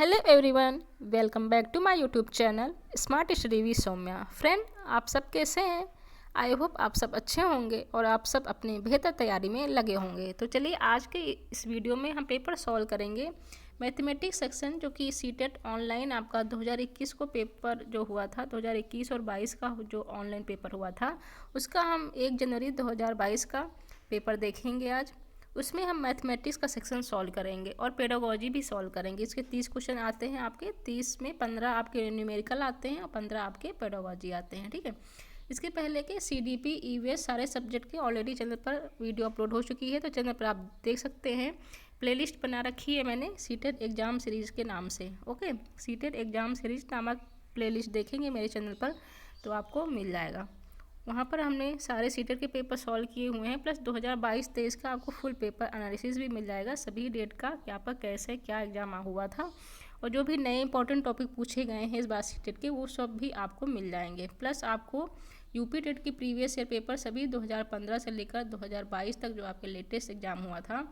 Hello everyone, welcome back to my YouTube channel smart study with Saumya. Friend, आप सब कैसे हैं? आई होप आप सब अच्छे होंगे और आप सब अपनी बेहतर तैयारी में लगे होंगे। तो चलिए आज के इस वीडियो में हम पेपर सॉल्व करेंगे मैथमेटिक्स सेक्शन, जो कि सीटेट ऑनलाइन आपका 2021 को पेपर जो हुआ था, 2021 और 22 का जो ऑनलाइन पेपर हुआ था, उसका हम 1 जनवरी 2022 का पेपर देखेंगे आज। उसमें हम मैथमेटिक्स का सेक्शन सॉल्व करेंगे और पेडागोजी भी सॉल्व करेंगे। इसके 30 क्वेश्चन आते हैं आपके, 30 में 15 आपके न्यूमेरिकल आते हैं और 15 आपके पेडागोजी आते हैं। ठीक है, इसके पहले के सीडीपी ईवीएस सारे सब्जेक्ट के ऑलरेडी चैनल पर वीडियो अपलोड हो चुकी है, तो चैनल पर आप देख सकते हैं। प्लेलिस्ट बना रखी है मैंने सीटेट एग्जाम सीरीज़ के नाम से। ओके, सीटेट एग्जाम सीरीज नामक प्लेलिस्ट देखेंगे मेरे चैनल पर तो आपको मिल जाएगा। वहाँ पर हमने सारे सीटेट के पेपर सॉल्व किए हुए हैं, प्लस 2022-23 का आपको फुल पेपर एनालिसिस भी मिल जाएगा, सभी डेट का क्या पर कैसे क्या एग्जाम हुआ था और जो भी नए इंपॉर्टेंट टॉपिक पूछे गए हैं इस बार सीटेट के, वो सब भी आपको मिल जाएंगे। प्लस आपको यूपी टेट की प्रीवियस ईयर पेपर सभी 2015 से लेकर 2022 तक जो आपके लेटेस्ट एग्जाम हुआ था,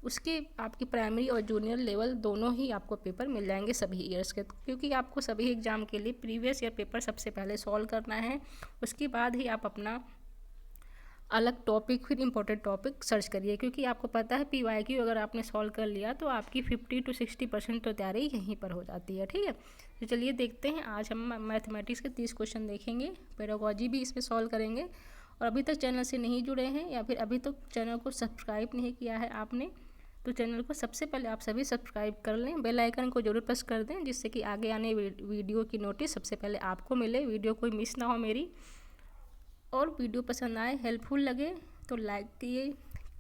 उसके आपकी प्राइमरी और जूनियर लेवल दोनों ही आपको पेपर मिल जाएंगे सभी ईयर्स के, क्योंकि आपको सभी एग्जाम के लिए प्रीवियस ईयर पेपर सबसे पहले सॉल्व करना है। उसके बाद ही आप अपना अलग टॉपिक, फिर इंपॉर्टेंट टॉपिक सर्च करिए, क्योंकि आपको पता है PYQ अगर आपने सॉल्व कर लिया तो आपकी 50 to 60% तो तैयारी यहीं पर हो जाती है। ठीक है, तो चलिए देखते हैं। आज हम मैथमेटिक्स के 30 क्वेश्चन देखेंगे, पेडागोजी भी इसमें सॉल्व करेंगे। और अभी तक चैनल से नहीं जुड़े हैं या फिर अभी तक चैनल को सब्सक्राइब नहीं किया है आपने, तो चैनल को सबसे पहले आप सभी सब्सक्राइब कर लें, बेल आइकन को जरूर प्रेस कर दें, जिससे कि आगे आने वीडियो की नोटिस सबसे पहले आपको मिले, वीडियो कोई मिस ना हो मेरी। और वीडियो पसंद आए, हेल्पफुल लगे तो लाइक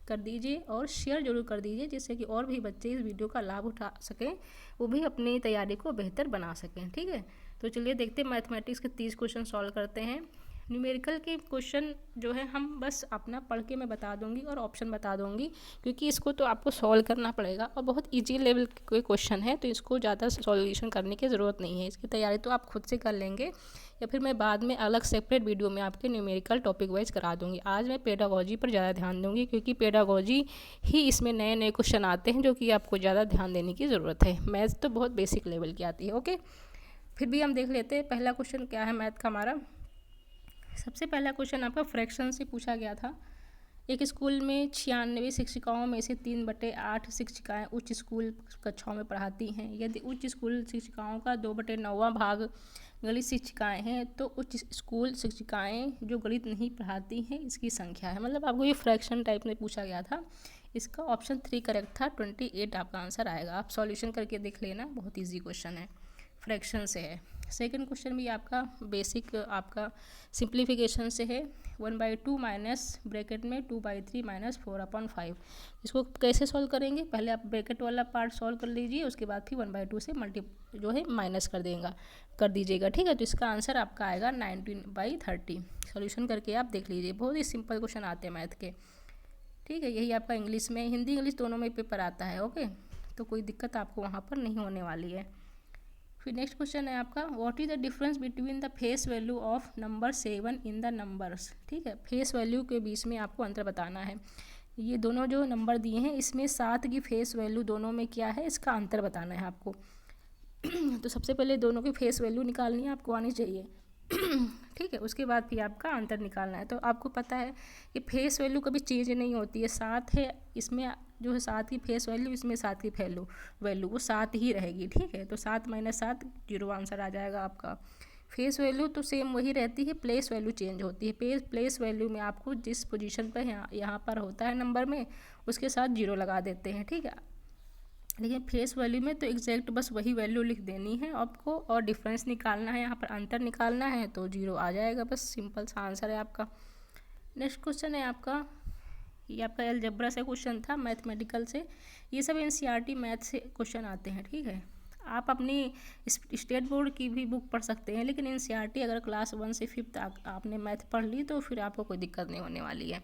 कर दीजिए और शेयर जरूर कर दीजिए, जिससे कि और भी बच्चे इस वीडियो का लाभ उठा सकें, वो भी अपनी तैयारी को बेहतर बना सकें। ठीक है, तो चलिए देखते हैं मैथमेटिक्स के 30 क्वेश्चन सॉल्व करते हैं। न्यूमेरिकल के क्वेश्चन जो है हम बस अपना पढ़ के मैं बता दूंगी और ऑप्शन बता दूंगी, क्योंकि इसको तो आपको सॉल्व करना पड़ेगा और बहुत इजी लेवल के क्वेश्चन है, तो इसको ज़्यादा सॉल्यूशन करने की ज़रूरत नहीं है। इसकी तैयारी तो आप खुद से कर लेंगे या फिर मैं बाद में अलग सेपरेट वीडियो में आपके न्यूमेरिकल टॉपिक वाइज करा दूंगी। आज मैं पेडागोजी पर ज़्यादा ध्यान दूंगी, क्योंकि पेडागोजी ही इसमें नए नए क्वेश्चन आते हैं जो कि आपको ज़्यादा ध्यान देने की ज़रूरत है। मैथ तो बहुत बेसिक लेवल की आती है। ओके, फिर भी हम देख लेते हैं पहला क्वेश्चन क्या है मैथ का हमारा। सबसे पहला क्वेश्चन आपका फ्रैक्शन से पूछा गया था। एक स्कूल में 96 शिक्षिकाओं में से 3/8 शिक्षिकाएं उच्च स्कूल कक्षाओं में पढ़ाती हैं। यदि उच्च स्कूल शिक्षिकाओं का 2/9 भाग गणित शिक्षिकाएं हैं, तो उच्च स्कूल शिक्षिकाएं जो गणित नहीं पढ़ाती हैं इसकी संख्या है। मतलब आपको ये फ्रैक्शन टाइप में पूछा गया था। इसका ऑप्शन 3 करेक्ट था, 28 आपका आंसर आएगा। आप सॉल्यूशन करके देख लेना, बहुत ईजी क्वेश्चन है, फ्रैक्शन से है। सेकंड क्वेश्चन भी आपका बेसिक आपका सिंप्लीफिकेशन से है। 1/2 माइनस ब्रैकेट में 2/3 माइनस 4/5। इसको कैसे सॉल्व करेंगे? पहले आप ब्रैकेट वाला पार्ट सॉल्व कर लीजिए, उसके बाद फिर 1/2 से जो है माइनस कर दीजिएगा। ठीक है, तो इसका आंसर आपका आएगा 19/30। सॉल्यूशन करके आप देख लीजिए, बहुत ही सिंपल क्वेश्चन आते हैं मैथ के। ठीक है, यही आपका इंग्लिश में, हिंदी इंग्लिश दोनों में पेपर आता है। ओके, तो कोई दिक्कत आपको वहाँ पर नहीं होने वाली है। फिर नेक्स्ट क्वेश्चन है आपका, what is the difference between the face value of number 7 in the numbers. ठीक है, फेस वैल्यू के बीच में आपको अंतर बताना है। ये दोनों जो नंबर दिए हैं इसमें 7 की फेस वैल्यू दोनों में क्या है, इसका अंतर बताना है आपको। तो सबसे पहले दोनों की फेस वैल्यू निकालनी है, आपको आनी चाहिए। ठीक है, उसके बाद फिर आपका अंतर निकालना है। तो आपको पता है कि फेस वैल्यू कभी चेंज नहीं होती है। 7 है इसमें, जो है 7 की फेस वैल्यू, इसमें 7 की वैल्यू वो 7 ही रहेगी। ठीक है, तो 7 - 7 0 आंसर आ जाएगा आपका। फेस वैल्यू तो सेम वही रहती है, प्लेस वैल्यू चेंज होती है। प्लेस वैल्यू में आपको जिस पोजीशन पर यहाँ पर होता है नंबर में, उसके साथ 0 लगा देते हैं। ठीक है, लेकिन फेस वैल्यू में तो एग्जैक्ट बस वही वैल्यू लिख देनी है आपको, और डिफरेंस निकालना है, यहाँ पर अंतर निकालना है, तो 0 आ जाएगा। बस सिंपल सा आंसर है आपका। नेक्स्ट क्वेश्चन है आपका, ये आपका अलजेब्रा से क्वेश्चन था मैथमेटिकल से। ये सब NCERT मैथ से क्वेश्चन आते हैं। ठीक है, आप अपनी स्टेट बोर्ड की भी बुक पढ़ सकते हैं, लेकिन NCERT अगर क्लास 1 से 5 आपने मैथ पढ़ ली तो फिर आपको कोई दिक्कत नहीं होने वाली है।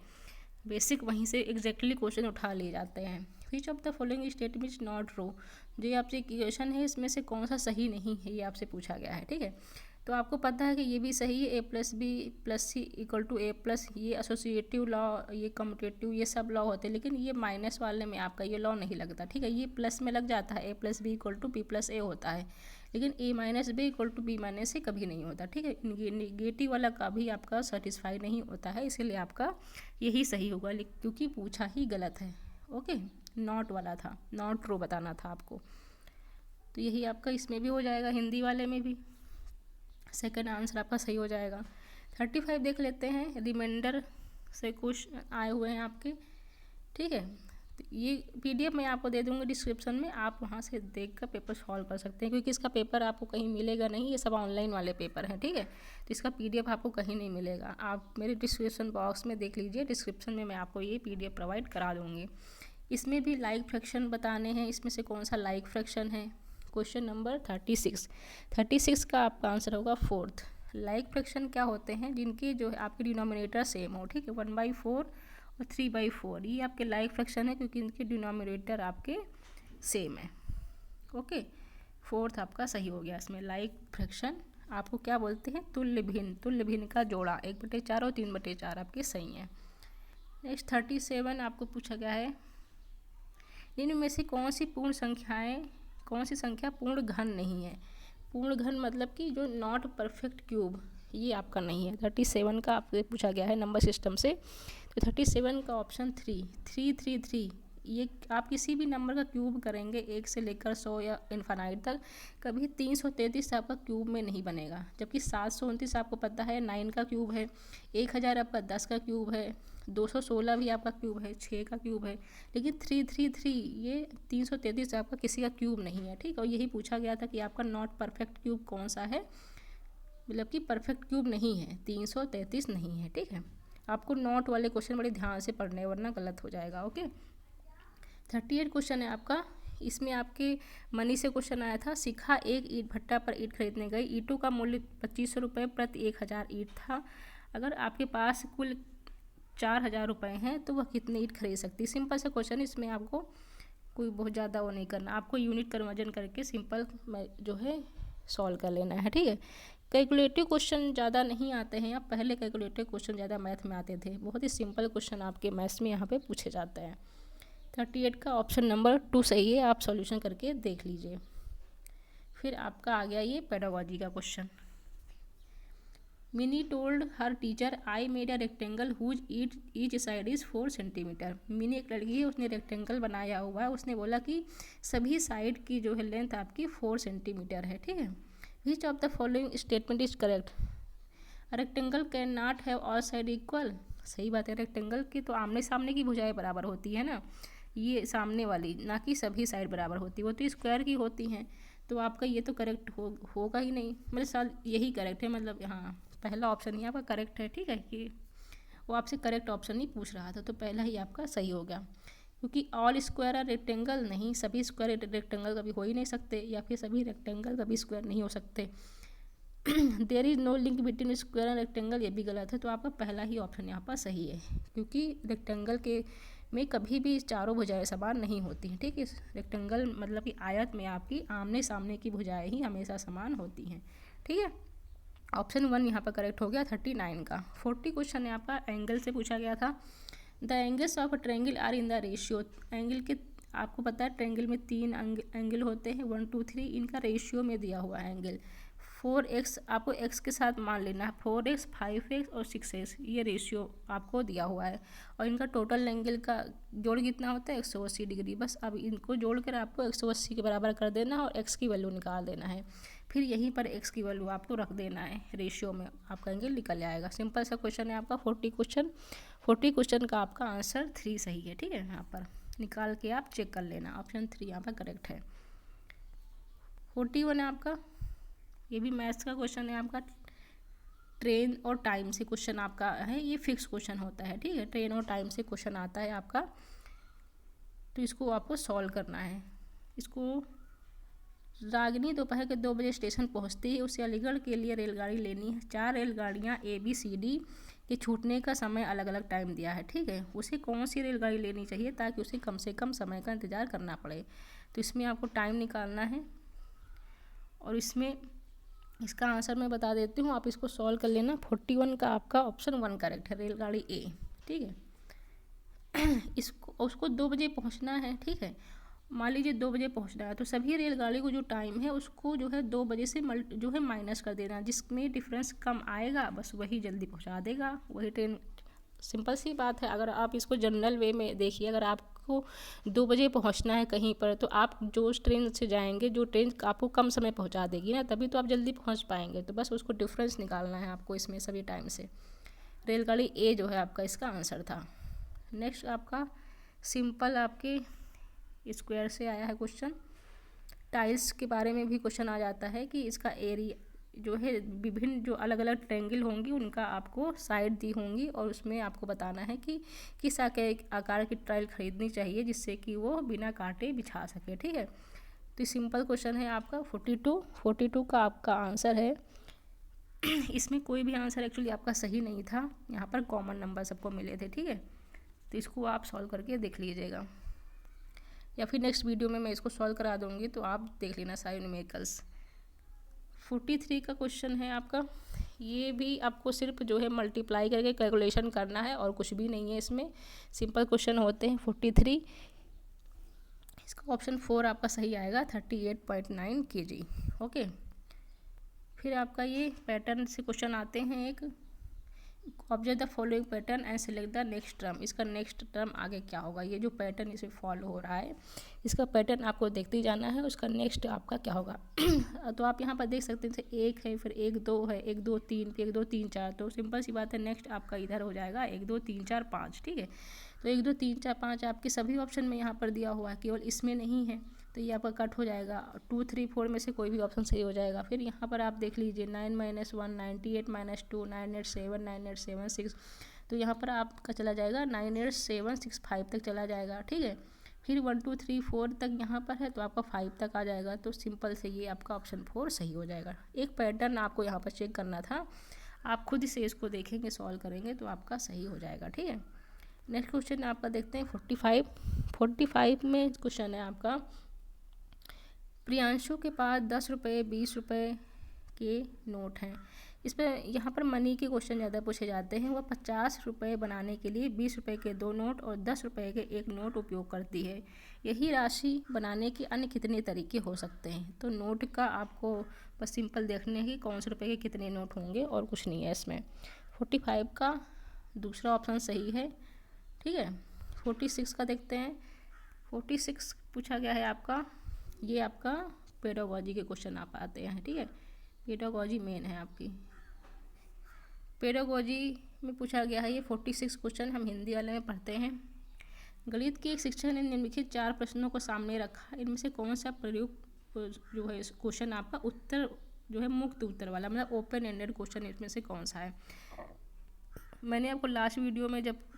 बेसिक वहीं से एग्जैक्टली क्वेश्चन उठा लिए जाते हैं। Which of the following statement is not true. जो ये आपसे क्वेश्चन है इसमें से कौन सा सही नहीं है, ये आपसे पूछा गया है। ठीक है, तो आपको पता है कि ये भी सही है, A plus B plus C equal to A plus, ये एसोसिएटिव लॉ, ये कम्यूटेटिव, ये सब लॉ होते हैं, लेकिन ये माइनस वाले में आपका ये लॉ नहीं लगता, ठीक है। ये प्लस में लग जाता है, A plus B equal to B plus A होता है, लेकिन A minus B equal to B minus A कभी नहीं होता, ठीक है। निगेटिव वाला का भी आपका सेटिस्फाई नहीं होता है, इसीलिए आपका यही सही होगा, क्योंकि पूछा ही गलत है। ओके, नॉट वाला था, नॉट ट्रू बताना था आपको। तो यही आपका इसमें भी हो जाएगा, हिंदी वाले में भी सेकंड आंसर आपका सही हो जाएगा। 35 देख लेते हैं, रिमाइंडर से क्वेश्चन आए हुए हैं आपके, ठीक है। तो ये PDF मैं आपको दे दूँगी डिस्क्रिप्शन में, आप वहाँ से देख कर पेपर सॉल्व कर सकते हैं, क्योंकि इसका पेपर आपको कहीं मिलेगा नहीं, ये सब ऑनलाइन वाले पेपर हैं, ठीक है। तो इसका PDF आपको कहीं नहीं मिलेगा, आप मेरे डिस्क्रिप्शन बॉक्स में देख लीजिए, डिस्क्रिप्शन में मैं आपको ये PDF प्रोवाइड करा दूँगी। इसमें भी लाइक फ्रैक्शन बताने हैं, इसमें से कौन सा लाइक फ्रैक्शन है। क्वेश्चन नंबर 36 का आपका आंसर होगा 4th। लाइक फ्रैक्शन क्या होते हैं, जिनकी जो है आपकी डिनोमिनेटर सेम हो, ठीक है। 1/4 और 3/4 ये आपके लाइक फ्रैक्शन है, क्योंकि इनके डिनोमिनेटर आपके सेम है। ओके, 4th आपका सही हो गया। इसमें लाइक फ्रैक्शन आपको क्या बोलते हैं, तुल्य भिन्न का जोड़ा, 1/4 और 3/4 आपके सही हैं। नेक्स्ट 37 आपको पूछा गया है, इनमें से कौन सी संख्या पूर्ण घन नहीं है। पूर्ण घन मतलब कि जो नॉट परफेक्ट क्यूब, ये आपका नहीं है। 37 का आपसे पूछा गया है नंबर सिस्टम से, तो 37 का ऑप्शन 3 ये आप किसी भी नंबर का क्यूब करेंगे 1 से लेकर 100 या इन्फानाइट तक, कभी 333 आपका क्यूब में नहीं बनेगा। जबकि 729 आपको पता है 9 का क्यूब है, 1000 आपका 10 का क्यूब है, 216 भी आपका क्यूब है, 6 का क्यूब है, लेकिन 333 ये 333 आपका किसी का क्यूब नहीं है, ठीक है। और यही पूछा गया था कि आपका नॉट परफेक्ट क्यूब कौन सा है, मतलब कि परफेक्ट क्यूब नहीं है, 333 नहीं है, ठीक है। आपको नॉट वाले क्वेश्चन बड़े ध्यान से पढ़ने, वरना गलत हो जाएगा। ओके, 38 क्वेश्चन है आपका, इसमें आपके मनी से क्वेश्चन आया था। शिखा एक ईंट भट्टा पर ईंट खरीदने गई, ईंटों का मूल्य 2500 रुपये प्रति 1000 ईंट था। अगर आपके पास कुल 4000 रुपये हैं तो वह कितनी ईंट खरीद सकती है। सिंपल सा क्वेश्चन, इसमें आपको कोई बहुत ज़्यादा वो नहीं करना, आपको यूनिट कन्वर्जन करके सिंपल जो है सॉल्व कर लेना है, ठीक है। कैलकुलेटिव क्वेश्चन ज़्यादा नहीं आते हैं, अब पहले कैलकुलेटिव क्वेश्चन ज़्यादा मैथ में आते थे, बहुत ही सिंपल क्वेश्चन आपके मैथ्स में यहाँ पे पूछे जाते हैं। 38 का ऑप्शन नंबर 2 सही है, आप सॉल्यूशन करके देख लीजिए। फिर आपका आ गया ये पेडागोजी का question. Mini told her teacher I made a rectangle whose each side is 4 centimetre. Mini एक लड़की है, उसने रेक्टेंगल बनाया हुआ है, उसने बोला कि सभी साइड की जो है लेंथ आपकी 4 सेंटीमीटर है, ठीक है। Which of the following statement is correct. Rectangle can not have all side equal. सही बात है, रेक्टेंगल की तो आमने सामने की भुजाएं बराबर होती है ना, ये सामने वाली, ना कि सभी साइड बराबर होती, वो तो स्क्वायर की होती हैं। तो आपका ये तो करेक्ट होगा ही नहीं, मतलब साल यही करेक्ट है, मतलब हाँ पहला ऑप्शन ही आपका करेक्ट है, ठीक है। कि वो आपसे करेक्ट ऑप्शन ही पूछ रहा था, तो पहला ही आपका सही हो गया, क्योंकि ऑल स्क्वायर आर रेक्टेंगल नहीं, सभी स्क्वायर रेक्टेंगल कभी हो ही नहीं सकते, या फिर सभी रेक्टेंगल कभी स्क्वायर नहीं हो सकते। There is no link between square and rectangle, ये भी गलत है। तो आपका पहला ही ऑप्शन यहाँ पर सही है, क्योंकि रेक्टेंगल के में कभी भी चारों भुजाएं समान नहीं होती हैं, ठीक है। रेक्टेंगल मतलब कि आयत में आपकी आमने सामने की भुजाएं ही हमेशा समान होती हैं, ठीक है। ऑप्शन 1 यहाँ पर करेक्ट हो गया 39 का। 40 क्वेश्चन है आपका, एंगल से पूछा गया था। The angles of a triangle are in the ratio. Angle के आपको पता है ट्रायंगल में 3 एंगल होते हैं, 1 2 3, इनका रेशियो में दिया हुआ है एंगल 4x, आपको x के साथ मान लेना है, 4x 5x और 6x, ये रेशियो आपको दिया हुआ है। और इनका टोटल एंगल का जोड़ कितना होता है 180 डिग्री। बस अब इनको जोड़कर आपको 180 के बराबर कर देना है और x की वैल्यू निकाल देना है, फिर यहीं पर x की वैल्यू आपको रख देना है, रेशियो में आपका एंगल निकल आएगा। सिंपल सा क्वेश्चन है आपका 40 क्वेश्चन का आपका आंसर 3 सही है, ठीक है। यहाँ पर निकाल के आप चेक कर लेना, ऑप्शन 3 यहाँ पर करेक्ट है। 41 है आपका, ये भी मैथ्स का क्वेश्चन है आपका। ट्रेन और टाइम से क्वेश्चन आपका है, ये फिक्स क्वेश्चन होता है, ठीक है। ट्रेन और टाइम से क्वेश्चन आता है आपका, तो इसको आपको सॉल्व करना है। इसको रागिनी दोपहर के 2 बजे स्टेशन पहुंचती है, उसे अलीगढ़ के लिए रेलगाड़ी लेनी है। 4 रेलगाड़ियां ABCD के छूटने का समय अलग अलग टाइम दिया है, ठीक है। उसे कौन सी रेलगाड़ी लेनी चाहिए ताकि उसे कम से कम समय का इंतज़ार करना पड़े। तो इसमें आपको टाइम निकालना है, और इसमें इसका आंसर मैं बता देती हूँ, आप इसको सॉल्व कर लेना। 41 का आपका ऑप्शन 1 करेक्ट है, रेलगाड़ी ए। ठीक है। इसको उसको 2 बजे पहुँचना है। ठीक है, मान लीजिए 2 बजे पहुँचना है, तो सभी रेलगाड़ी को जो टाइम है उसको जो है 2 बजे से जो है माइनस कर देना, जिसमें डिफरेंस कम आएगा बस वही जल्दी पहुँचा देगा, वही ट्रेन। सिंपल सी बात है। अगर आप इसको जनरल वे में देखिए, अगर आपको 2 बजे पहुंचना है कहीं पर, तो आप जो उस ट्रेन से जाएंगे, जो ट्रेन आपको कम समय पहुंचा देगी ना, तभी तो आप जल्दी पहुंच पाएंगे। तो बस उसको डिफरेंस निकालना है आपको इसमें सभी टाइम से। रेलगाड़ी ए जो है आपका इसका आंसर था। नेक्स्ट आपका सिंपल आपके स्क्वायर से आया है क्वेश्चन। टाइल्स के बारे में भी क्वेश्चन आ जाता है कि इसका एरिया जो है, विभिन्न जो अलग अलग ट्रायंगल होंगी उनका आपको साइड दी होंगी, और उसमें आपको बताना है कि किस आकार की टाइल खरीदनी चाहिए जिससे कि वो बिना काटे बिछा सके। ठीक है, तो सिंपल क्वेश्चन है आपका 42 का आपका आंसर है। इसमें कोई भी आंसर एक्चुअली आपका सही नहीं था, यहाँ पर कॉमन नंबर सबको मिले थे। ठीक है, तो इसको आप सॉल्व करके देख लीजिएगा, या फिर नेक्स्ट वीडियो में मैं इसको सॉल्व करा दूँगी, तो आप देख लेना सारे न्यूमेरिकल्स। 43 का क्वेश्चन है आपका। ये भी आपको सिर्फ जो है मल्टीप्लाई करके कैलकुलेशन करना है और कुछ भी नहीं है इसमें, सिंपल क्वेश्चन होते हैं। 43 इसका ऑप्शन 4 आपका सही आएगा, 38.9 kg। ओके, फिर आपका ये पैटर्न से क्वेश्चन आते हैं। एक observe the following pattern and select the next term. इसका नेक्स्ट टर्म आगे क्या होगा, ये जो पैटर्न इसे फॉलो हो रहा है इसका पैटर्न आपको देखते जाना है, उसका नेक्स्ट आपका क्या होगा। तो आप यहाँ पर देख सकते हैं, एक है, फिर 1 2 है, 1 2 3, 1 2 3 4, तो सिंपल सी बात है नेक्स्ट आपका इधर हो जाएगा 1 2 3 4 5। ठीक है, तो 1 2 3 4 5 आपके सभी ऑप्शन में यहाँ पर दिया हुआ है, केवल इसमें नहीं है, तो ये आपका कट हो जाएगा। 2 3 4 में से कोई भी ऑप्शन सही हो जाएगा। फिर यहाँ पर आप देख लीजिए 9 - 1 98 - 2 987 9876, तो यहाँ पर आपका चला जाएगा 98765 तक चला जाएगा। ठीक है, फिर 1 2 3 4 तक यहाँ पर है, तो आपका 5 तक आ जाएगा। तो सिंपल से ये आपका ऑप्शन 4 सही हो जाएगा। एक पैटर्न आपको यहाँ पर चेक करना था, आप खुद से इसको देखेंगे, सॉल्व करेंगे तो आपका सही हो जाएगा। ठीक है, नेक्स्ट क्वेश्चन आपका देखते हैं 45 में क्वेश्चन है आपका। प्रियांशु के पास 10 रुपये 20 रुपये के नोट हैं। इस पर यहाँ पर मनी के क्वेश्चन ज़्यादा पूछे जाते हैं। वह 50 रुपये बनाने के लिए 20 रुपये के 2 नोट और 10 रुपये के 1 नोट उपयोग करती है। यही राशि बनाने के अन्य कितने तरीके हो सकते हैं। तो नोट का आपको बस सिंपल देखने की कौन से रुपये के कितने नोट होंगे और कुछ नहीं है इसमें। 45 का दूसरा ऑप्शन सही है। ठीक है, 46 का देखते हैं। 46 पूछा गया है आपका, ये आपका पेडागोजी के क्वेश्चन आप आते हैं। ठीक है, पेडागोजी मेन है आपकी। पेडागोजी में पूछा गया है ये 46 क्वेश्चन, हम हिंदी वाले में पढ़ते हैं। गणित के एक शिक्षक ने निम्नलिखित 4 प्रश्नों को सामने रखा, इनमें से कौन सा प्रयोग जो है क्वेश्चन आपका उत्तर जो है मुक्त उत्तर वाला, मतलब ओपन एंडेड क्वेश्चन इसमें से कौन सा है। मैंने आपको लास्ट वीडियो में जब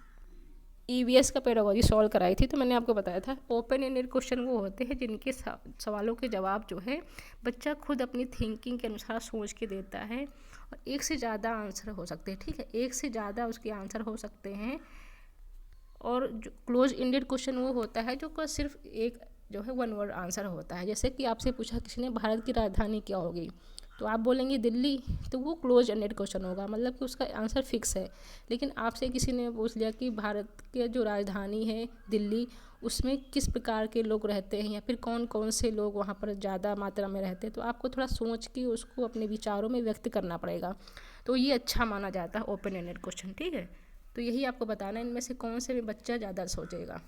EVS का पेडागोजी सॉल्व कराई थी, तो मैंने आपको बताया था ओपन एंडेड क्वेश्चन वो होते हैं जिनके सवालों के जवाब जो है बच्चा खुद अपनी थिंकिंग के अनुसार सोच के देता है, और एक से ज़्यादा आंसर हो सकते हैं। ठीक है, एक से ज़्यादा उसके आंसर हो सकते हैं। और जो क्लोज एंडेड क्वेश्चन वो होता है जो सिर्फ एक जो है 1 वर्ड आंसर होता है। जैसे कि आपसे पूछा किसी ने भारत की राजधानी क्या होगी, तो आप बोलेंगे दिल्ली, तो वो क्लोज एंडेड क्वेश्चन होगा, मतलब कि उसका आंसर फिक्स है। लेकिन आपसे किसी ने पूछ लिया कि भारत के जो राजधानी है दिल्ली, उसमें किस प्रकार के लोग रहते हैं या फिर कौन कौन से लोग वहाँ पर ज़्यादा मात्रा में रहते हैं, तो आपको थोड़ा सोच के उसको अपने विचारों में व्यक्त करना पड़ेगा। तो ये अच्छा माना जाता है ओपन एंडेड क्वेश्चन। ठीक है, तो यही आपको बताना है इनमें से कौन से में बच्चा ज़्यादा सोचेगा।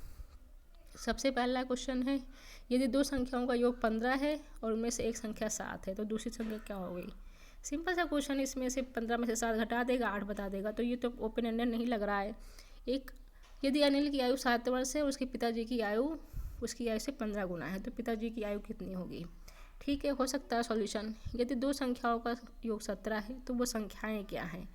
सबसे पहला क्वेश्चन है, यदि 2 संख्याओं का योग 15 है और उनमें से एक संख्या 7 है, तो दूसरी संख्या क्या हो गई। सिंपल सा क्वेश्चन, इसमें से 15 में से 7 घटा देगा, 8 बता देगा, तो ये तो ओपन एंडेड नहीं लग रहा है। एक, यदि अनिल की आयु 7 वर्ष है, उसके पिताजी की आयु उसकी आयु से 15 गुना है, तो पिताजी की आयु कितनी होगी। ठीक है, हो सकता है सॉल्यूशन। यदि 2 संख्याओं का योग 17 है, तो वो संख्याएँ क्या हैं,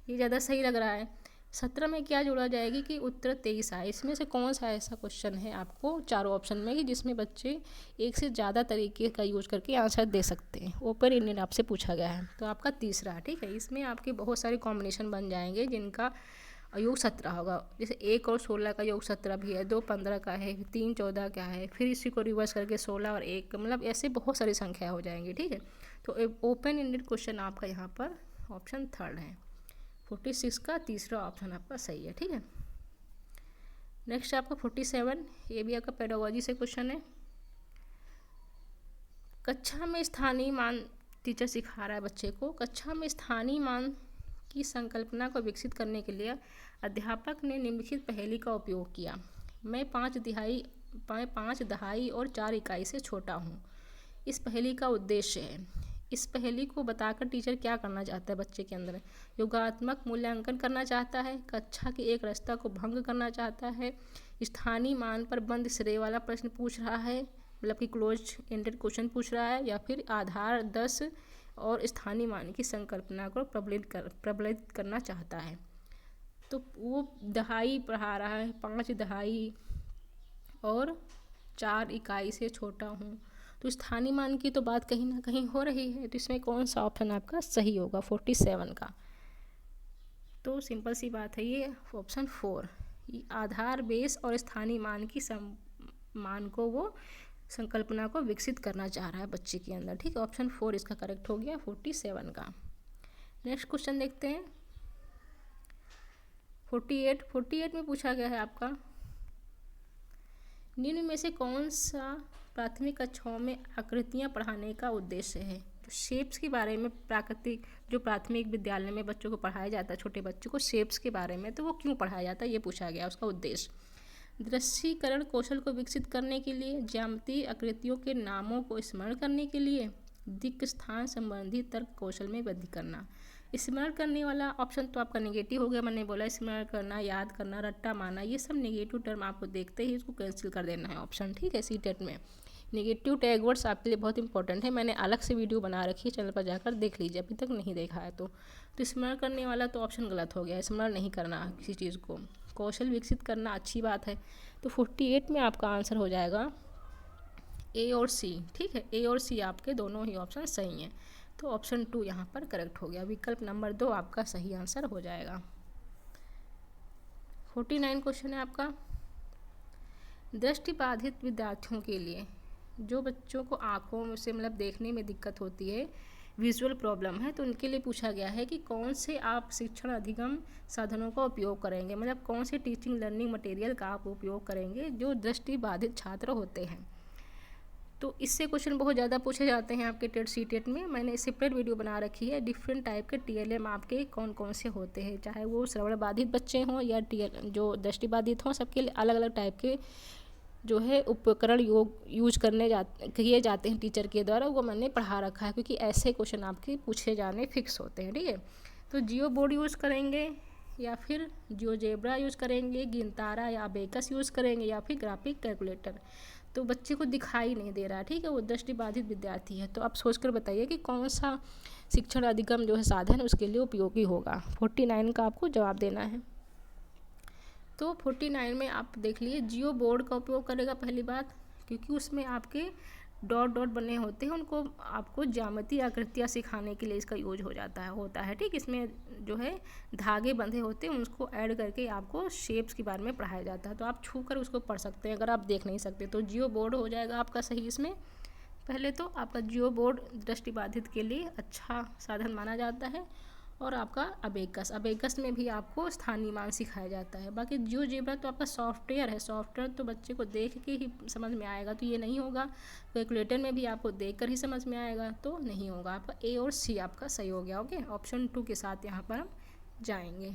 ये ज़्यादा सही लग रहा है। 17 में क्या जोड़ा जाएगी कि उत्तर 23 आए। इसमें से कौन सा ऐसा क्वेश्चन है आपको चारों ऑप्शन में कि जिसमें बच्चे एक से ज़्यादा तरीके का यूज करके आंसर दे सकते हैं। ओपन एंडेड आपसे पूछा गया है, तो आपका तीसरा। ठीक है, इसमें आपके बहुत सारे कॉम्बिनेशन बन जाएंगे जिनका और योग 17 होगा। जैसे 1 और 16 का योग 17 भी है, 2 15 का है, 3 14 का है, फिर इसी को रिवर्स करके 16 और 1, मतलब ऐसे बहुत सारी संख्या हो जाएंगी। ठीक है, तो ओपन एंडेड क्वेश्चन आपका यहाँ पर ऑप्शन 3 है। 46 का तीसरा ऑप्शन आपका सही है। ठीक है, नेक्स्ट आपका 47, ये भी आपका पेडागोजी से क्वेश्चन है। कक्षा में स्थानीय मान, टीचर सिखा रहा है बच्चे को, कक्षा में स्थानीय मान की संकल्पना को विकसित करने के लिए अध्यापक ने निम्नलिखित पहेली का उपयोग किया। मैं 5 दहाई और 4 इकाई से छोटा हूँ। इस पहेली का उद्देश्य है। इस पहेली को बताकर टीचर क्या करना चाहता है, बच्चे के अंदर योगात्मक मूल्यांकन करना चाहता है, कक्षा के एक रास्ता को भंग करना चाहता है, स्थानीय मान पर बंद श्रेय वाला प्रश्न पूछ रहा है, मतलब कि क्लोज एंडेड क्वेश्चन पूछ रहा है, या फिर आधार 10 और स्थानीय मान की संकल्पना को प्रबलित करना चाहता है। तो वो दहाई पढ़ा रहा है, 5 दहाई और 4 इकाई से छोटा हूँ, तो स्थानीय मान की तो बात कहीं ना कहीं हो रही है। तो इसमें कौन सा ऑप्शन आपका सही होगा 47 का? तो सिंपल सी बात है, ये ऑप्शन 4, आधार बेस और स्थानीय मान की मान को वो संकल्पना को विकसित करना चाह रहा है बच्चे के अंदर। ठीक है, ऑप्शन 4 इसका करेक्ट हो गया 47 का। नेक्स्ट क्वेश्चन देखते हैं 48 में पूछा गया है आपका, निम्न में से कौन सा प्राथमिक कक्षाओं में आकृतियाँ पढ़ाने का उद्देश्य है? जो शेप्स के बारे में प्राकृतिक जो प्राथमिक विद्यालय में बच्चों को पढ़ाया जाता है, छोटे बच्चों को शेप्स के बारे में, तो वो क्यों पढ़ाया जाता है ये पूछा गया। उसका उद्देश्य दृश्यीकरण कौशल को विकसित करने के लिए, ज्यामितीय आकृतियों के नामों को स्मरण करने के लिए, दिक् स्थान संबंधी तर्क कौशल में वृद्धि करना। स्मरण करने वाला ऑप्शन तो आपका नेगेटिव हो गया। मैंने बोला स्मरण करना, याद करना, रट्टा मारना, ये सब नेगेटिव टर्म आपको देखते ही इसको कैंसिल कर देना है ऑप्शन। ठीक है, सीटेट में नेगेटिव टैग वर्ड्स आपके लिए बहुत इंपॉर्टेंट है। मैंने अलग से वीडियो बना रखी है, चैनल पर जाकर देख लीजिए अभी तक नहीं देखा है तो स्मरण करने वाला तो ऑप्शन गलत हो गया। स्मरण नहीं करना किसी चीज़ को, कौशल विकसित करना अच्छी बात है। तो 48 में आपका आंसर हो जाएगा ए और सी। ठीक है, ए और सी आपके दोनों ही ऑप्शन सही हैं। तो ऑप्शन 2 यहाँ पर करेक्ट हो गया, विकल्प नंबर 2 आपका सही आंसर हो जाएगा। 49 क्वेश्चन है आपका, दृष्टिबाधित विद्यार्थियों के लिए, जो बच्चों को आँखों से मतलब देखने में दिक्कत होती है, विजुअल प्रॉब्लम है, तो उनके लिए पूछा गया है कि कौन से आप शिक्षण अधिगम साधनों का उपयोग करेंगे, मतलब कौन से टीचिंग लर्निंग मटेरियल का आप उपयोग करेंगे जो दृष्टिबाधित छात्र होते हैं। तो इससे क्वेश्चन बहुत ज़्यादा पूछे जाते हैं आपके टेट सी टेट में। मैंने सेपरेट वीडियो बना रखी है, डिफरेंट टाइप के TLM आपके कौन कौन से होते हैं, चाहे वो श्रवण बाधित बच्चे हों या जो दृष्टिबाधित हों, सबके लिए अलग अलग टाइप के जो है उपकरण यूज किए जाते हैं टीचर के द्वारा, वो मैंने पढ़ा रखा है, क्योंकि ऐसे क्वेश्चन आपके पूछे जाने फिक्स होते हैं। ठीक है, तो जियो बोर्ड यूज़ करेंगे या फिर जियोजेब्रा यूज़ करेंगे, गिनतारा या अबेकस यूज़ करेंगे, या फिर ग्राफिक कैलकुलेटर। तो बच्चे को दिखाई नहीं दे रहा, ठीक है, वो दृष्टिबाधित विद्यार्थी है। तो आप सोचकर बताइए कि कौन सा शिक्षण अधिगम जो है साधन उसके लिए उपयोगी होगा। 49 का आपको जवाब देना है। तो 49 में आप देख लीजिए, जियो बोर्ड का उपयोग करेगा पहली बात, क्योंकि उसमें आपके डॉट डॉट बने होते हैं, उनको आपको ज्यामितीय आकृतियाँ सिखाने के लिए इसका यूज होता है। ठीक, इसमें जो है धागे बंधे होते हैं, उसको ऐड करके आपको शेप्स के बारे में पढ़ाया जाता है। तो आप छू कर उसको पढ़ सकते हैं अगर आप देख नहीं सकते। तो जियो बोर्ड हो जाएगा आपका सही इसमें। पहले तो आपका जियो बोर्ड दृष्टिबाधित के लिए अच्छा साधन माना जाता है। और आपका अबेकस में भी आपको स्थानीय मान सिखाया जाता है। बाकी जियोजेब्रा तो आपका सॉफ्टवेयर है, सॉफ्टवेयर तो बच्चे को देख के ही समझ में आएगा, तो ये नहीं होगा। कैलकुलेटर में भी आपको देख कर ही समझ में आएगा, तो नहीं होगा। आपका ए और सी आपका सही हो गया। ओके, ऑप्शन 2 के साथ यहाँ पर हम जाएंगे।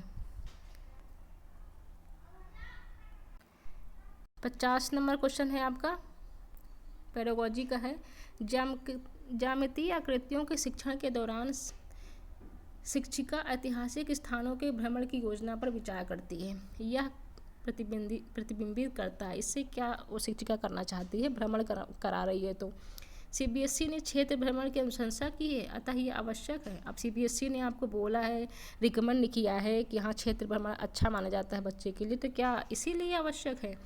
50 नंबर क्वेश्चन है आपका, पेडागोजी का है। ज्यामितीय आकृतियों के शिक्षण के दौरान शिक्षिका ऐतिहासिक स्थानों के भ्रमण की योजना पर विचार करती है। यह प्रतिबिंबित करता है, इससे क्या वो शिक्षिका करना चाहती है, भ्रमण करा रही है। तो CBSE ने क्षेत्र भ्रमण की अनुशंसा की है, अतः ये आवश्यक है। अब CBSE ने आपको बोला है, रिकमेंड किया है कि हाँ क्षेत्र भ्रमण अच्छा माना जाता है बच्चे के लिए, तो क्या इसीलिए आवश्यक है,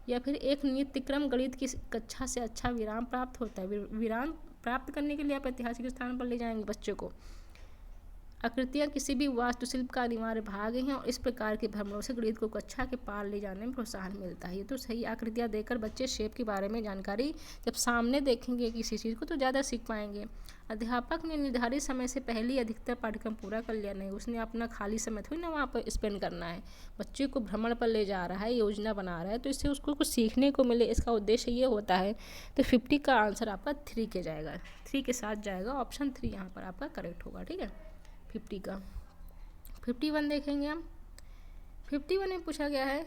या फिर एक नित्यक्रम गणित की कक्षा से अच्छा विराम प्राप्त होता है? विराम प्राप्त करने के लिए आप ऐतिहासिक स्थान पर ले जाएंगे बच्चे को। आकृतियाँ किसी भी वास्तुशिल्प का अनिवार्य भाग हैं और इस प्रकार के भ्रमणों से गणित को कक्षा के पार ले जाने में प्रोत्साहन मिलता है। ये तो सही, आकृतियाँ देखकर बच्चे शेप के बारे में जानकारी जब सामने देखेंगे किसी चीज़ को तो ज़्यादा सीख पाएंगे। अध्यापक ने निर्धारित समय से पहले अधिकतर पाठ्यक्रम पूरा कर लिया नहीं, उसने अपना खाली समय थोड़ी ना वहाँ पर स्पेंड करना है। बच्चे को भ्रमण पर ले जा रहा है, योजना बना रहा है, तो इससे उसको कुछ सीखने को मिले, इसका उद्देश्य ये होता है। तो 50 का आंसर आपका 3 के जाएगा, 3 के साथ जाएगा, ऑप्शन 3 यहाँ पर आपका करेक्ट होगा। ठीक है, 50 का। 51 देखेंगे हम। 51 में पूछा गया है,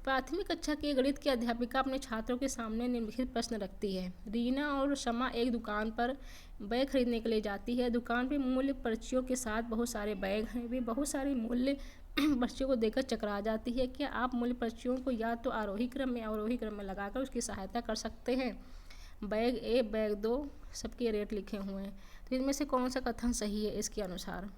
प्राथमिक कक्षा की गणित की अध्यापिका अपने छात्रों के सामने निम्नलिखित प्रश्न रखती है। रीना और शमा एक दुकान पर बैग खरीदने के लिए जाती है। दुकान पे मूल्य पर्चियों के साथ बहुत सारे बैग हैं। वे बहुत सारे मूल्य पर्चियों को देखकर चकरा जाती है। क्या आप मूल्य पर्चियों को या तो आरोही क्रम में अवरोही क्रम में लगाकर उसकी सहायता कर सकते हैं? बैग ए, बैग 2 सबके रेट लिखे हुए हैं, तो इनमें से कौन सा कथन सही है इसके अनुसार?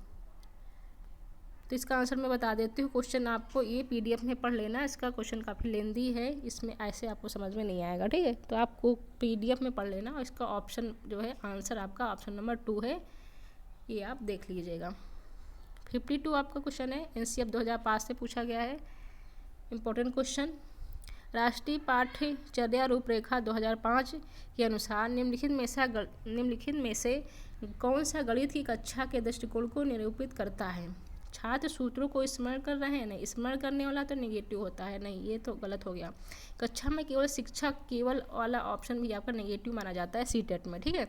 तो इसका आंसर मैं बता देती हूँ। क्वेश्चन आपको ये PDF में पढ़ लेना, इसका क्वेश्चन काफ़ी लेंदी है, इसमें ऐसे आपको समझ में नहीं आएगा। ठीक है, तो आपको PDF में पढ़ लेना और इसका ऑप्शन जो है आंसर आपका ऑप्शन नंबर 2 है, ये आप देख लीजिएगा। 52 आपका क्वेश्चन है, NCF 2005 से पूछा गया है, इम्पोर्टेंट क्वेश्चन। राष्ट्रीय पाठ्यचर्या रूपरेखा 2005 के अनुसार निम्नलिखित में से कौन सा गणित की कक्षा के दृष्टिकोण को निरूपित करता है? छात्र सूत्रों को स्मरण कर रहे हैं, नहीं, स्मरण करने वाला तो नेगेटिव होता है, नहीं, ये तो गलत हो गया। कक्षा में केवल शिक्षक केवल वाला ऑप्शन भी आपका नेगेटिव माना जाता है CTET में। ठीक है,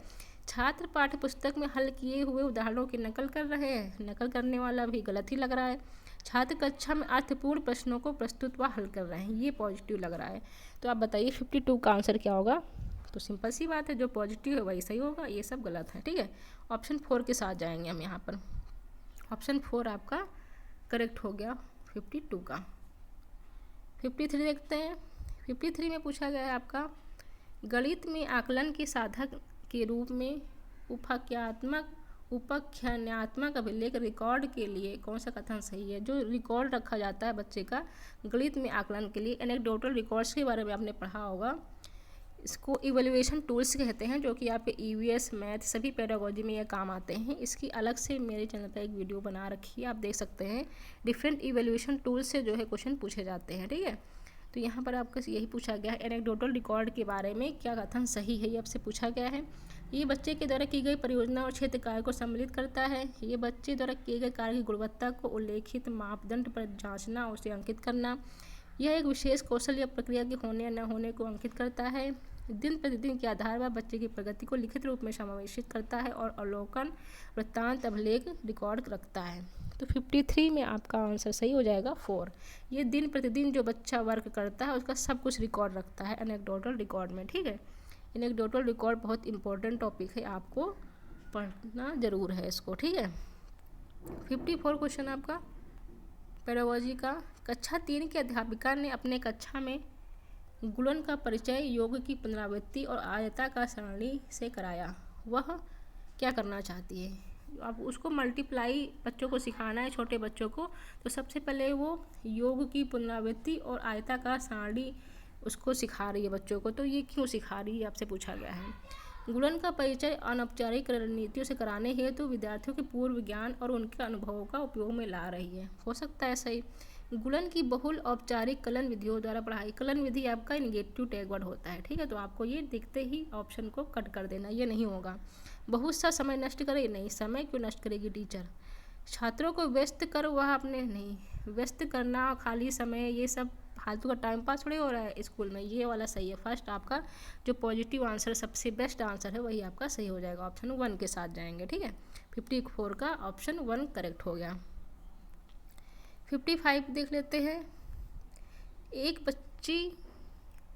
छात्र पाठ्य पुस्तक में हल किए हुए उदाहरणों की नकल कर रहे हैं, नकल करने वाला भी गलत ही लग रहा है। छात्र कक्षा में अर्थपूर्ण प्रश्नों को प्रस्तुत व हल कर रहे हैं, ये पॉजिटिव लग रहा है। तो आप बताइए 52 का आंसर क्या होगा? तो सिंपल सी बात है, जो पॉजिटिव है वही सही होगा, ये सब गलत है। ठीक है, ऑप्शन 4 के साथ जाएंगे हम यहाँ पर, ऑप्शन 4 आपका करेक्ट हो गया 52 का। 53 देखते हैं। 53 में पूछा गया है आपका, गणित में आकलन के साधक के रूप में उपाख्यानात्मक अभिलेख रिकॉर्ड के लिए कौन सा कथन सही है? जो रिकॉर्ड रखा जाता है बच्चे का गणित में आकलन के लिए, एनेक्डोटल रिकॉर्ड्स के बारे में आपने पढ़ा होगा, इसको इवैल्यूएशन टूल्स कहते हैं, जो कि आपके EVS मैथ सभी पेडागोजी में ये काम आते हैं। इसकी अलग से मेरे चैनल पर एक वीडियो बना रखी है, आप देख सकते हैं। डिफरेंट इवैल्यूएशन टूल्स से जो है क्वेश्चन पूछे जाते हैं। ठीक है, तो यहाँ पर आपका यही पूछा गया है, एनेक्डोटल रिकॉर्ड के बारे में क्या कथन सही है, ये आपसे पूछा गया है। ये बच्चे के द्वारा की गई परियोजना और क्षेत्र कार्य को सम्मिलित करता है। ये बच्चे द्वारा किए गए कार्य की गुणवत्ता को उल्लेखित मापदंड पर जांचना, उसे अंकित करना। यह एक विशेष कौशल या प्रक्रिया के होने या न होने को अंकित करता है। दिन प्रतिदिन के आधार पर बच्चे की प्रगति को लिखित रूप में समावेशित करता है और अवलोकन, वृत्तांत, अभिलेख, रिकॉर्ड रखता है। तो 53 में आपका आंसर सही हो जाएगा 4। ये दिन प्रतिदिन जो बच्चा वर्क करता है उसका सब कुछ रिकॉर्ड रखता है एनेक्डोटल रिकॉर्ड में। ठीक है, एनेक्डोटल रिकॉर्ड बहुत इंपॉर्टेंट टॉपिक है, आपको पढ़ना ज़रूर है इसको। ठीक है, 54 क्वेश्चन आपका पेडागोजी का, कक्षा 3 की अध्यापिका ने अपने कक्षा में गुणन का परिचय योग की पुनरावृत्ति और आयताकार सरणी से कराया। वह क्या करना चाहती है? अब उसको मल्टीप्लाई बच्चों को सिखाना है, छोटे बच्चों को, तो सबसे पहले वो योग की पुनरावृत्ति और आयताकार सारणी उसको सिखा रही है बच्चों को। तो ये क्यों सिखा रही है आपसे पूछा गया है। गुणन का परिचय अनौपचारिक रणनीतियों से कराने हेतु तो विद्यार्थियों के पूर्व ज्ञान और उनके अनुभवों का उपयोग में ला रही है, हो सकता है सही। गुणन की बहुल औपचारिक कलन विधियों द्वारा पढ़ाई, कलन विधि आपका नेगेटिव टैग वर्ड होता है। ठीक है, तो आपको ये दिखते ही ऑप्शन को कट कर देना, ये नहीं होगा। बहुत सा समय नष्ट करे, नहीं, समय क्यों नष्ट करेगी टीचर। छात्रों को व्यस्त कर, वह अपने, नहीं, व्यस्त करना, खाली समय, ये सब फालतू का टाइम पास थोड़ी हो रहा है स्कूल में, ये वाला सही है। फर्स्ट आपका जो पॉजिटिव आंसर सबसे बेस्ट आंसर है वही आपका सही हो जाएगा, ऑप्शन 1 के साथ जाएंगे। ठीक है, 54 का ऑप्शन 1 करेक्ट हो गया। 55 देख लेते हैं। एक बच्ची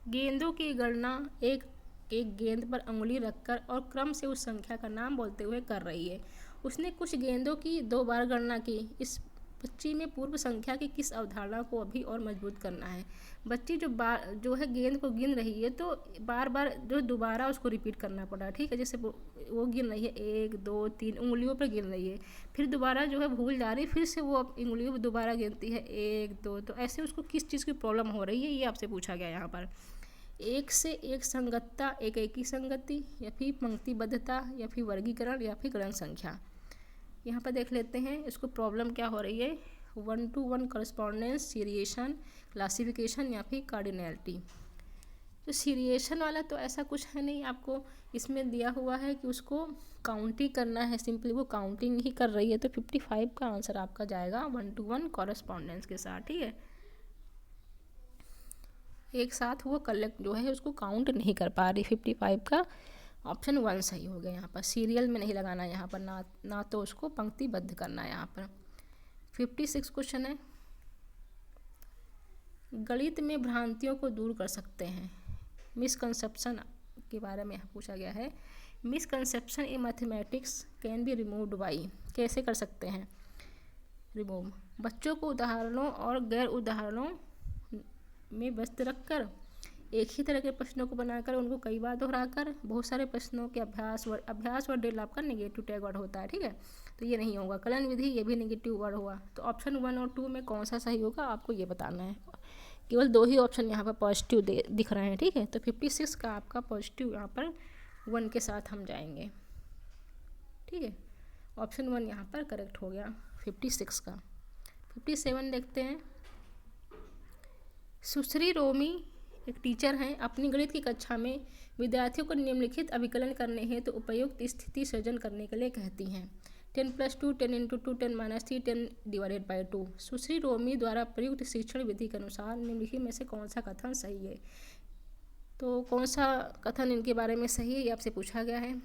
गेंदों की गणना एक गेंद पर अंगुली रखकर और क्रम से उस संख्या का नाम बोलते हुए कर रही है। उसने कुछ गेंदों की 2 बार गणना की। इस बच्ची में पूर्व संख्या की किस अवधारणा को अभी और मजबूत करना है? बच्ची जो है गेंद को गिन रही है, तो बार बार जो दोबारा उसको रिपीट करना पड़ा। ठीक है, जैसे वो गिन रही है 1 2 3 उंगलियों पर गिन रही है, फिर दोबारा जो है भूल जा रही है, फिर से वो उंगलियों पर दोबारा गिनती है 1 2। तो ऐसे उसको किस चीज़ की प्रॉब्लम हो रही है, ये आपसे पूछा गया यहाँ पर। एक से एक संगतता, एक ही संगति, या फिर पंक्तिबद्धता, या फिर वर्गीकरण, या फिर गणन संख्या। यहाँ पर देख लेते हैं इसको प्रॉब्लम क्या हो रही है। 1-to-1 करस्पॉन्डेंस, सीरिएशन, क्लासिफिकेशन, या फिर कार्डिनैलिटी। तो सीरिएशन वाला तो ऐसा कुछ है नहीं, आपको इसमें दिया हुआ है कि उसको काउंटिंग करना है, सिंपली वो काउंटिंग ही कर रही है। तो 55 का आंसर आपका जाएगा 1-to-1 कॉरस्पॉन्डेंस के साथ, ठीक है। एक साथ वो कलेक्ट जो है उसको काउंट नहीं कर पा रही। 55 का ऑप्शन 1 सही हो गया। यहाँ पर सीरियल में नहीं लगाना, यहाँ पर ना तो उसको पंक्तिबद्ध करना है। यहाँ पर 56 क्वेश्चन है, गणित में भ्रांतियों को दूर कर सकते हैं। मिसकंसेप्शन के बारे में यहाँ पूछा गया है। Misconception in mathematics can be removed by, कैसे कर सकते हैं रिमूव। बच्चों को उदाहरणों और गैर उदाहरणों में व्यस्त रखकर, एक ही तरह के प्रश्नों को बनाकर उनको कई बार दोहराकर, बहुत सारे प्रश्नों के अभ्यास वर्ड आपका नेगेटिव टैग वर्ड होता है, ठीक है। तो ये नहीं होगा। कलन विधि, ये भी नेगेटिव वर्ड हुआ। तो ऑप्शन 1 और 2 में कौन सा सही होगा आपको ये बताना है। केवल 2 ही ऑप्शन यहाँ पर पॉजिटिव दिख रहे हैं, ठीक है। तो 56 का आपका पॉजिटिव यहाँ पर 1 के साथ हम जाएंगे, ठीक है। ऑप्शन 1 यहाँ पर करेक्ट हो गया 56 का। 57 देखते हैं। सुश्री रोमी एक टीचर हैं, अपनी गणित की कक्षा में विद्यार्थियों को निम्नलिखित अभिकलन करने हैं तो उपयुक्त स्थिति सृजन करने के लिए कहती हैं। 10+2, 10×2, 10-3, 10/2। सुश्री रोमी द्वारा प्रयुक्त शिक्षण विधि के अनुसार निम्नलिखित में से कौन सा कथन सही है। तो कौन सा कथन इनके बारे में सही है ये आपसे पूछा गया है।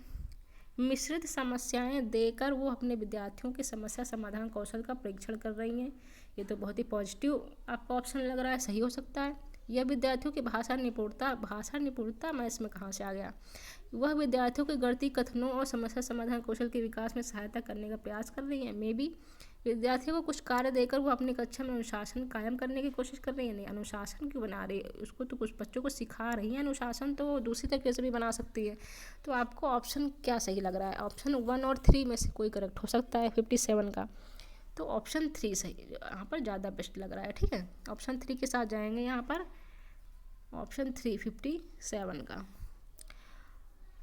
मिश्रित समस्याएं देकर वो अपने विद्यार्थियों के समस्या समाधान कौशल का परीक्षण कर रही हैं। ये तो बहुत ही पॉजिटिव आपका ऑप्शन लग रहा है, सही हो सकता है। यह विद्यार्थियों की भाषा निपुणता मैं इसमें कहाँ से आ गया। वह विद्यार्थियों के गणितीय कथनों और समस्या समाधान कौशल के विकास में सहायता करने का प्रयास कर रही है। मे बी विद्यार्थियों को कुछ कार्य देकर वो अपनी कक्षा में अनुशासन कायम करने की कोशिश कर रही है। नहीं, अनुशासन क्यों बना रही है, उसको तो कुछ बच्चों को सिखा रही है अनुशासन, तो वो दूसरी तरीके से भी बना सकती है। तो आपको ऑप्शन क्या सही लग रहा है। ऑप्शन 1 और 3 में से कोई करेक्ट हो सकता है 57 का। तो ऑप्शन 3 सही यहाँ पर ज़्यादा बेस्ट लग रहा है, ठीक है। ऑप्शन 3 के साथ जाएंगे यहाँ पर। ऑप्शन 3 57 का।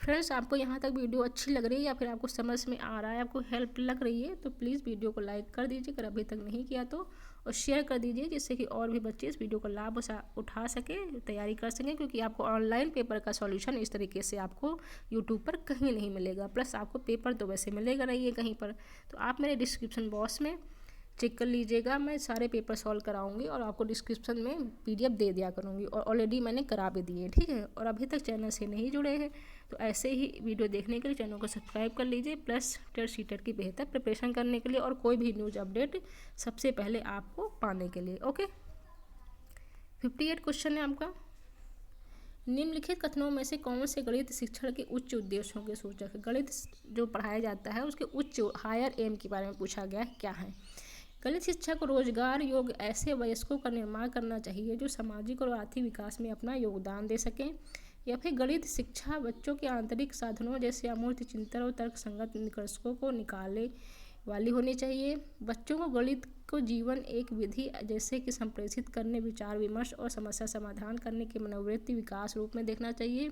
फ्रेंड्स, आपको यहाँ तक वीडियो अच्छी लग रही है या फिर आपको समझ में आ रहा है, आपको हेल्प लग रही है, तो प्लीज़ वीडियो को लाइक कर दीजिए अगर अभी तक नहीं किया तो, और शेयर कर दीजिए जिससे कि और भी बच्चे इस वीडियो का लाभ उठा सके, तैयारी कर सकें। क्योंकि आपको ऑनलाइन पेपर का सॉल्यूशन इस तरीके से आपको यूट्यूब पर कहीं नहीं मिलेगा। प्लस आपको पेपर तो वैसे मिलेगा नहीं है कहीं पर, तो आप मेरे डिस्क्रिप्शन बॉक्स में चेक कर लीजिएगा। मैं सारे पेपर सॉल्व कराऊंगी और आपको डिस्क्रिप्शन में PDF दे दिया करूंगी, और ऑलरेडी मैंने करा भी दिए, ठीक है। और अभी तक चैनल से नहीं जुड़े हैं तो ऐसे ही वीडियो देखने के लिए चैनल को सब्सक्राइब कर लीजिए। प्लस टेट की बेहतर प्रिपरेशन करने के लिए और कोई भी न्यूज़ अपडेट सबसे पहले आपको पाने के लिए। ओके, 58 क्वेश्चन है आपका। निम्नलिखित कथनों में से कौन से गणित शिक्षण के उच्च उद्देश्यों के सूचक है। गणित जो पढ़ाया जाता है उसके उच्च हायर एम के बारे में पूछा गया है, क्या है। गणित शिक्षा को रोजगार योग्य ऐसे वयस्कों का निर्माण करना चाहिए जो सामाजिक और आर्थिक विकास में अपना योगदान दे सकें। या फिर गणित शिक्षा बच्चों के आंतरिक साधनों जैसे अमूर्त चिंतन और तर्क संगत निष्कर्षों को निकालने वाली होनी चाहिए। बच्चों को गणित को जीवन एक विधि जैसे कि संप्रेषित करने, विचार विमर्श और समस्या समाधान करने के मनोवृत्ति विकास रूप में देखना चाहिए।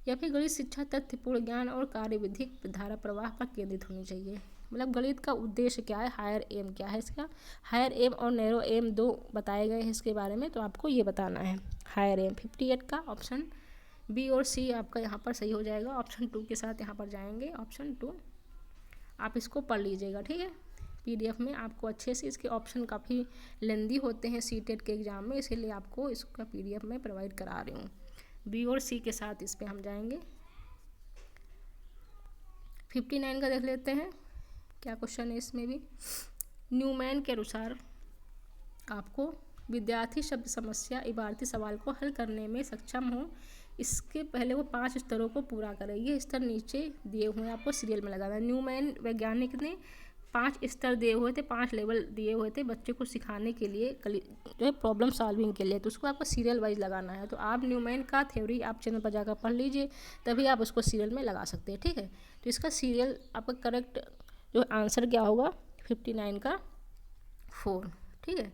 या फिर गणित शिक्षा तथ्यपूर्ण ज्ञान और कार्यविधिक धारा प्रवाह पर केंद्रित होनी चाहिए। मतलब गणित का उद्देश्य क्या है, हायर एम क्या है इसका। हायर एम और नैरो एम 2 बताए गए हैं इसके बारे में, तो आपको ये बताना है हायर एम। 58 का ऑप्शन बी और सी आपका यहाँ पर सही हो जाएगा। ऑप्शन 2 के साथ यहाँ पर जाएंगे। ऑप्शन 2 आप इसको पढ़ लीजिएगा, ठीक है। PDF में आपको अच्छे से, इसके ऑप्शन काफ़ी लेंदी होते हैं CTET के एग्ज़ाम में, इसीलिए आपको इसका PDF में प्रोवाइड करा रही हूँ। बी और सी के साथ इस पर हम जाएंगे। 59 का देख लेते हैं क्या क्वेश्चन है इसमें भी। न्यूमैन के अनुसार आपको विद्यार्थी शब्द समस्या इबारती सवाल को हल करने में सक्षम हो, इसके पहले वो 5 स्तरों को पूरा करे। ये स्तर नीचे दिए हुए हैं, आपको सीरियल में लगाना है। न्यूमैन वैज्ञानिक ने 5 स्तर दिए हुए थे, 5 लेवल दिए हुए थे बच्चे को सिखाने के लिए, जो है प्रॉब्लम सॉल्विंग के लिए, तो उसको आपको सीरियल वाइज लगाना है। तो आप न्यूमैन का थ्योरी आप चैनल पर जाकर पढ़ लीजिए, तभी आप उसको सीरियल में लगा सकते हैं, ठीक है। तो इसका सीरियल आपका करेक्ट जो आंसर क्या होगा 59 का 4, ठीक है।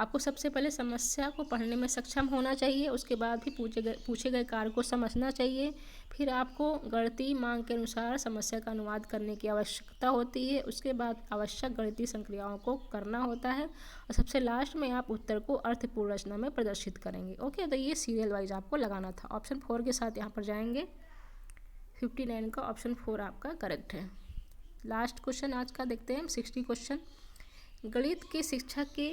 आपको सबसे पहले समस्या को पढ़ने में सक्षम होना चाहिए, उसके बाद भी पूछे गए कार्य को समझना चाहिए। फिर आपको गणितीय मांग के अनुसार समस्या का अनुवाद करने की आवश्यकता होती है। उसके बाद आवश्यक गणितीय संक्रियाओं को करना होता है और सबसे लास्ट में आप उत्तर को अर्थपूर्ण रचना में प्रदर्शित करेंगे। ओके, तो ये सीरियल वाइज आपको लगाना था। ऑप्शन 4 के साथ यहाँ पर जाएंगे। 59 का ऑप्शन 4 आपका करेक्ट है। लास्ट क्वेश्चन आज का देखते हैं हम, 60 क्वेश्चन। गणित की शिक्षा के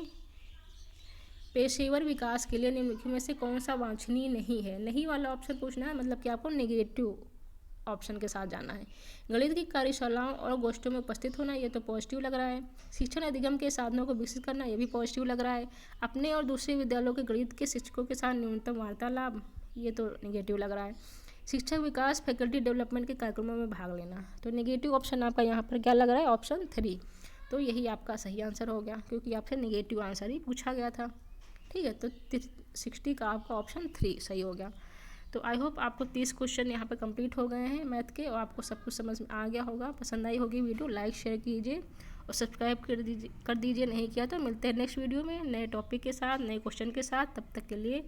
पेशेवर विकास के लिए निम्नलिखित में से कौन सा वांछनीय नहीं है? नहीं वाला ऑप्शन पूछना है, मतलब कि आपको नेगेटिव ऑप्शन के साथ जाना है। गणित की कार्यशालाओं और गोष्ठियों में उपस्थित होना, ये तो पॉजिटिव लग रहा है। शिक्षण अधिगम के साधनों को विकसित करना, ये भी पॉजिटिव लग रहा है। अपने और दूसरे विद्यालयों के गणित के शिक्षकों के साथ न्यूनतम वार्तालाप, ये तो नेगेटिव लग रहा है। शिक्षक विकास फैकल्टी डेवलपमेंट के कार्यक्रमों में भाग लेना, तो नेगेटिव ऑप्शन आपका यहाँ पर क्या लग रहा है? ऑप्शन 3। तो यही आपका सही आंसर हो गया, क्योंकि आपसे नेगेटिव आंसर ही पूछा गया था। ठीक है, तो 60 का आपका ऑप्शन 3 सही हो गया। तो आई होप आपको 30 क्वेश्चन यहाँ पे कंप्लीट हो गए हैं मैथ के, और आपको सब कुछ समझ में आ गया होगा। पसंद आई होगी वीडियो, लाइक शेयर कीजिए और सब्सक्राइब कर दीजिए नहीं किया तो। मिलते हैं नेक्स्ट वीडियो में नए टॉपिक के साथ, नए क्वेश्चन के साथ। तब तक के लिए